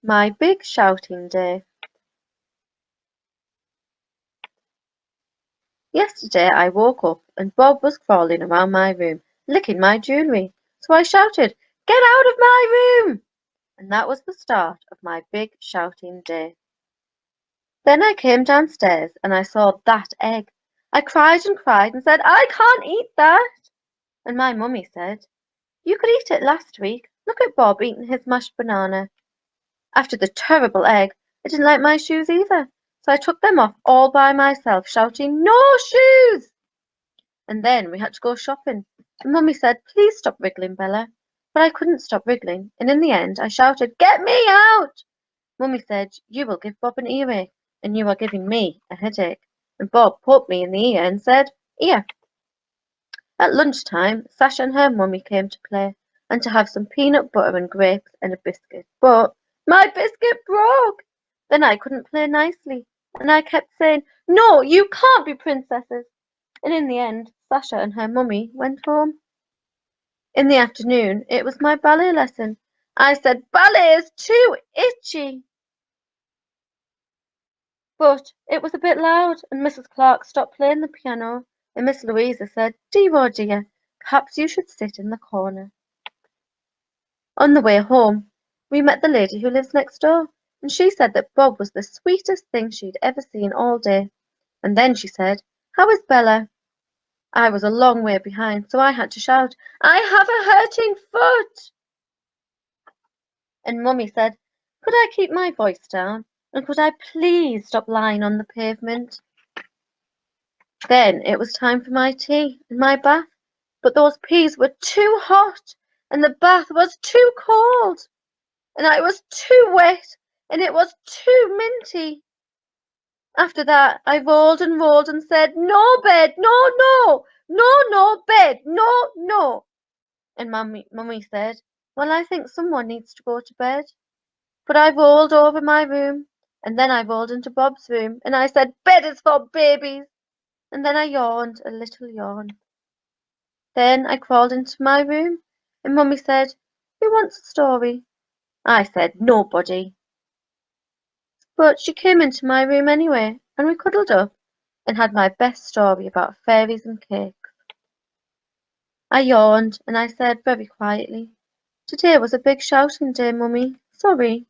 My big shouting day. Yesterday I woke up and Bob was crawling around my room, licking my jewellery. So I shouted, "Get out of my room!" And that was the start of my big shouting day. Then I came downstairs and I saw that egg. I cried and said, "I can't eat that." And my mummy said, "You could eat it last week. Look at Bob eating his mashed banana." After the terrible egg, I didn't like my shoes either, so I took them off all by myself, shouting, "No shoes!" And then we had to go shopping, and Mummy said, "Please stop wriggling, Bella." But I couldn't stop wriggling, and in the end I shouted, "Get me out!" Mummy said, "You will give Bob an earache, and you are giving me a headache." And Bob poked me in the ear and said, "Ear." At lunchtime, Sasha and her mummy came to play, and to have some peanut butter and grapes and a biscuit. But my biscuit broke! Then I couldn't play nicely, and I kept saying, "No, you can't be princesses." And in the end, Sasha and her mummy went home. In the afternoon, it was my ballet lesson. I said, "Ballet is too itchy." But it was a bit loud, and Mrs. Clark stopped playing the piano, and Miss Louisa said, "Dear, oh dear, perhaps you should sit in the corner." On the way home, we met the lady who lives next door, and she said that Bob was the sweetest thing she'd ever seen all day. And then she said, "How is Bella?" I was a long way behind, so I had to shout, "I have a hurting foot!" And Mummy said, could I keep my voice down, and could I please stop lying on the pavement? Then it was time for my tea and my bath, but those peas were too hot, and the bath was too cold, and I was too wet, and it was too minty. After that I rolled and rolled and said, "No bed, no, no, no, no bed, no, no." And Mummy said, "Well, I think someone needs to go to bed." But I rolled over my room, and then I rolled into Bob's room, and I said, "Bed is for babies." And then I yawned a little yawn. Then I crawled into my room, and Mummy said, "Who wants a story?" I said, "Nobody." But she came into my room anyway, and we cuddled up and had my best story about fairies and cakes. I yawned, and I said very quietly, "Today was a big shouting day, Mummy. Sorry."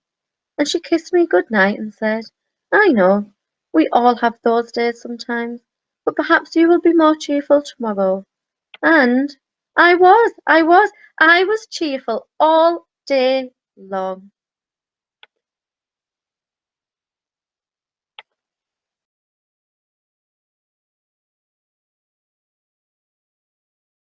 And she kissed me good night and said, "I know, we all have those days sometimes, but perhaps you will be more cheerful tomorrow." And I was cheerful all day long.